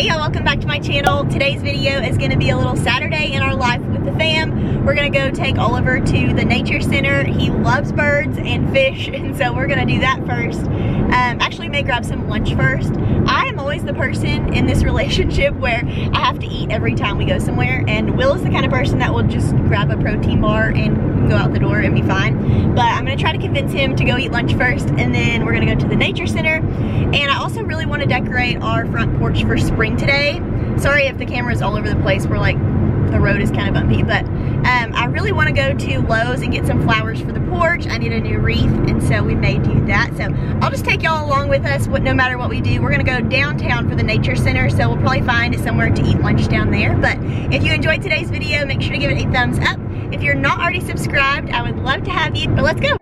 Hey y'all, welcome back to my channel. Today's video is going to be a little Saturday in our life with the fam. We're going to go take Oliver to the nature center. He loves birds and fish, and so we're going to do that first. Actually may grab some lunch first. I am always the person in this relationship where I have to eat every time we go somewhere, and Will is the kind of person that will just grab a protein bar and go out the door and be fine. But I'm going to try to convince him to go eat lunch first, and then we're going to go to the nature center. And I also really want to decorate our front porch for spring today. Sorry if the camera is all over the place. We're like, the road is kind of bumpy, but I really want to go to Lowe's and get some flowers for the porch. I need a new wreath, and so we may do that. So I'll just take y'all along with us no matter what we do. We're going to go downtown for the nature center, so we'll probably find somewhere to eat lunch down there. But if you enjoyed today's video, make sure to give it a thumbs up. If you're not already subscribed, I would love to have you, but let's go.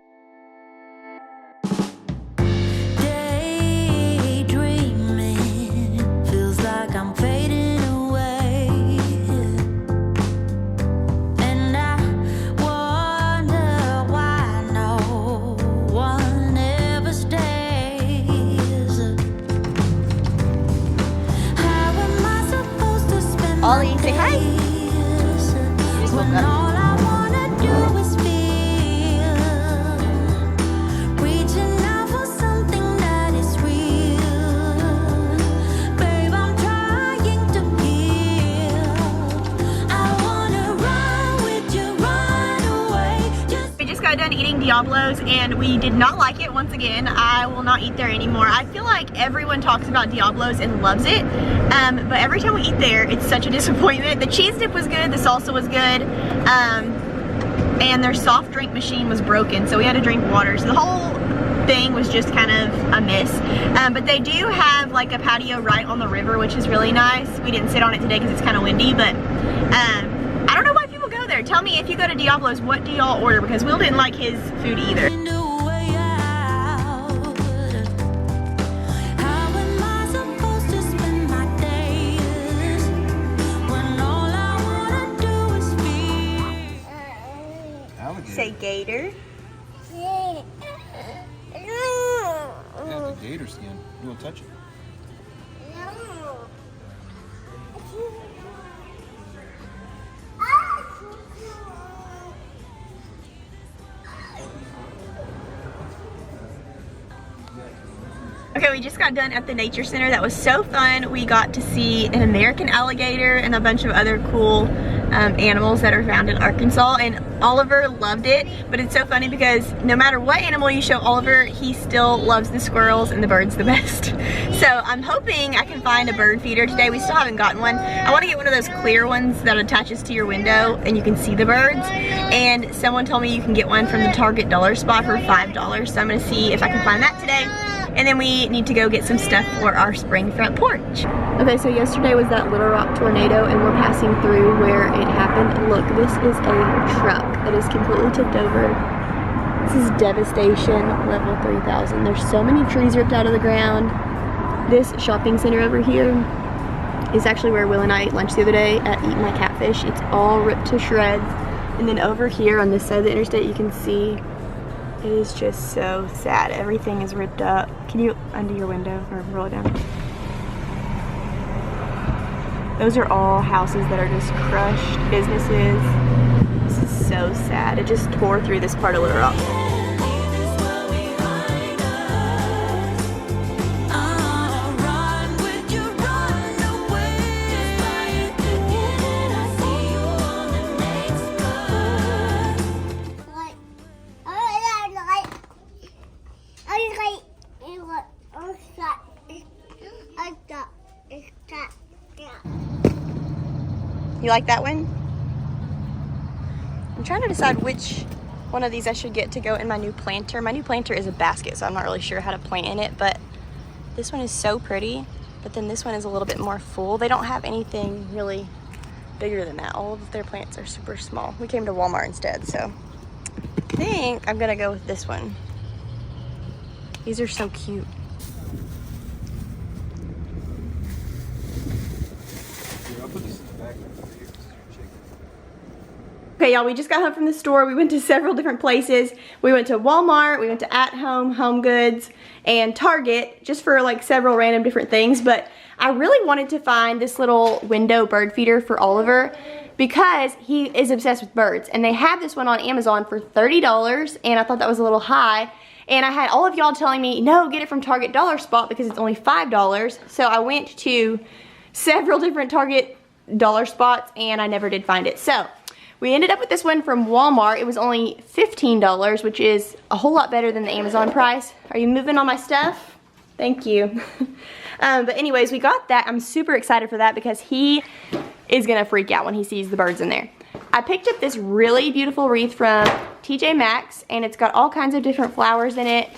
Ollie, say hi. You just woke up. Done eating Diablos, and we did not like it. Once again, I will not eat there anymore. I feel like everyone talks about Diablos and loves it, but every time we eat there, it's such a disappointment. The cheese dip was good, the salsa was good, and their soft drink machine was broken, so we had to drink water. So the whole thing was just kind of a miss. But they do have like a patio right on the river, which is really nice. We didn't sit on it today because it's kind of windy, but I don't know why people go there. Tell me, if you go to Diablos, what do y'all order? Because Will didn't like his food either. Say gator. Yeah, the gator skin. You want to touch it? Okay, we just got done at the nature center. That was so fun. We got to see an American alligator and a bunch of other cool animals that are found in Arkansas, and Oliver loved it. But it's so funny because no matter what animal you show Oliver, he still loves the squirrels and the birds the best. So I'm hoping I can find a bird feeder today. We still haven't gotten one. I want to get one of those clear ones that attaches to your window and you can see the birds. And someone told me you can get one from the Target dollar spot for $5. So I'm going to see if I can find that today. And then we need to go get some stuff for our spring front porch. Okay, so yesterday was that Little Rock tornado, and we're passing through where it happened. And look, this is a truck that is completely tipped over. This is devastation level 3000. There's so many trees ripped out of the ground. This shopping center over here is actually where Will and I ate lunch the other day at Eat My Catfish. It's all ripped to shreds. And then over here on this side of the interstate, you can see it is just so sad. Everything is ripped up. Can you undo your window or roll it down? Those are all houses that are just crushed, businesses. This is so sad. It just tore through this part of Little Rock. You like that one? I'm trying to decide which one of these I should get to go in my new planter. My new planter is a basket, so I'm not really sure how to plant in it, but this one is so pretty, but then this one is a little bit more full. They don't have anything really bigger than that. All of their plants are super small. We came to Walmart instead, so I think I'm gonna go with this one. These are so cute. Okay, y'all, we just got home from the store. We went to several different places. We went to Walmart, we went to At Home, Home Goods, and Target, just for like several random different things. But I really wanted to find this little window bird feeder for Oliver because he is obsessed with birds. And they have this one on Amazon for $30, and I thought that was a little high. And I had all of y'all telling me, no, get it from Target Dollar Spot because it's only $5. So I went to several different Target Dollar Spots and I never did find it. So we ended up with this one from Walmart. It was only $15, which is a whole lot better than the Amazon price. Are you moving all my stuff? Thank you. But anyways, we got that. I'm super excited for that because he is gonna freak out when he sees the birds in there. I picked up this really beautiful wreath from TJ Maxx, and it's got all kinds of different flowers in it.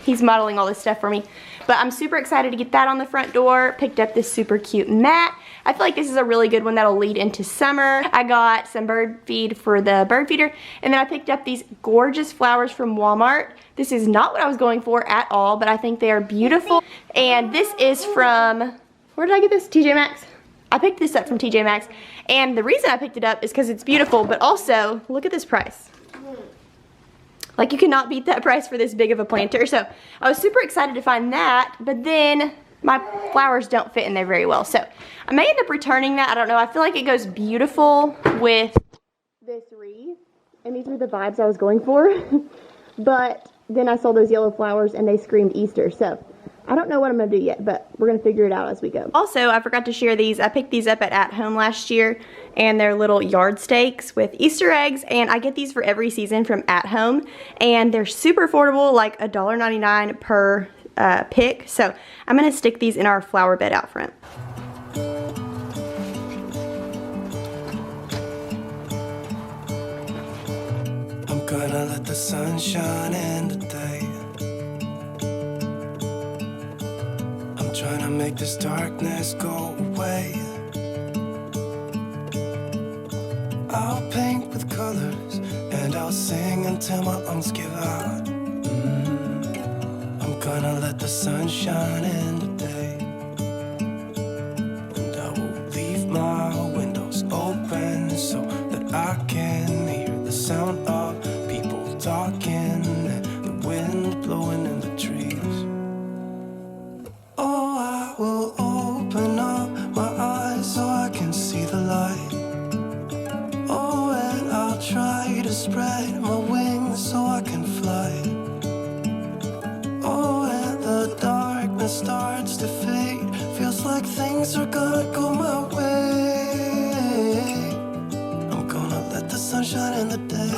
He's modeling all this stuff for me. But I'm super excited to get that on the front door. Picked up this super cute mat. I feel like this is a really good one that'll lead into summer. I got some bird feed for the bird feeder, and then I picked up these gorgeous flowers from Walmart. This is not what I was going for at all, but I think they are beautiful. And this is from, where did I get this? TJ Maxx. I picked this up from TJ Maxx, and the reason I picked it up is because it's beautiful, but also, look at this price. Like, you cannot beat that price for this big of a planter. So I was super excited to find that, but then my flowers don't fit in there very well. So I may end up returning that. I don't know. I feel like it goes beautiful with this wreath, and these were the vibes I was going for. But then I saw those yellow flowers and they screamed Easter. So I don't know what I'm going to do yet, but we're going to figure it out as we go. Also, I forgot to share these. I picked these up at Home last year, and they're little yard stakes with Easter eggs, and I get these for every season from At Home, and they're super affordable, like $1.99 per pick. So I'm going to stick these in our flower bed out front. I'm gonna let the sun shine in today. Trying to make this darkness go away. I'll paint with colors and I'll sing until my lungs give out. I'm gonna let the sun shine in today, and I will leave my windows open so that I can hear the sound of people talking and the wind blowing in the trees. Will open up my eyes so I can see the light. Oh, and I'll try to spread my wings so I can fly. Oh, and the darkness starts to fade. Feels like things are gonna go my way. I'm gonna let the sun shine in the day.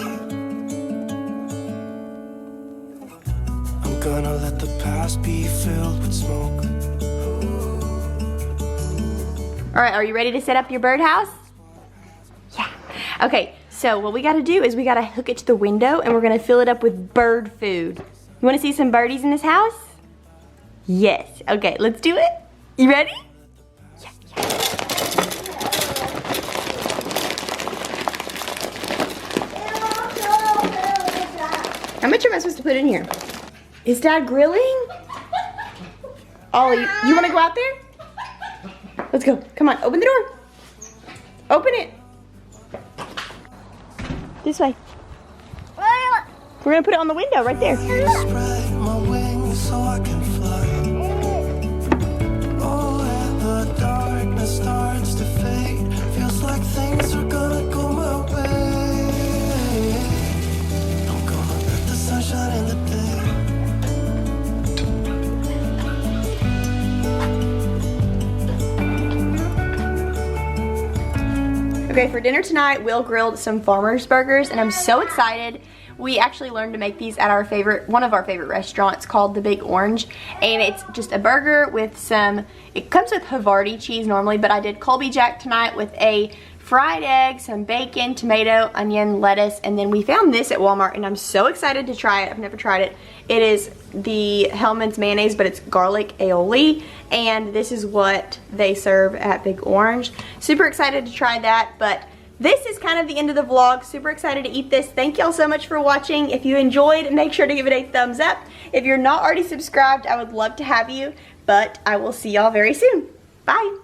I'm gonna let the past be filled with smoke. All right, are you ready to set up your birdhouse? Yeah. Okay, so what we gotta do is we gotta hook it to the window and we're gonna fill it up with bird food. You wanna see some birdies in this house? Yes. Okay, let's do it. You ready? Yeah, yeah. How much am I supposed to put in here? Is Dad grilling? Ollie, you wanna go out there? Let's go. Come on, open the door. Open it. This way. We're gonna put it on the window right there. Spread my wings so I can fly. Oh, and the darkness starts to fade. Feels like things are gonna go my way. I'm gonna let the sun shine in the day. Okay, for dinner tonight, Will grilled some farmer's burgers, and I'm so excited. We actually learned to make these at one of our favorite restaurants called the Big Orange, and it's just a burger with some, it comes with Havarti cheese normally, but I did Colby Jack tonight with a fried egg, some bacon, tomato, onion, lettuce, and then we found this at Walmart, and I'm so excited to try it. I've never tried it. It is the Hellmann's mayonnaise, but it's garlic aioli, and this is what they serve at Big Orange. Super excited to try that, but this is kind of the end of the vlog. Super excited to eat this. Thank y'all so much for watching. If you enjoyed, make sure to give it a thumbs up. If you're not already subscribed, I would love to have you, but I will see y'all very soon. Bye.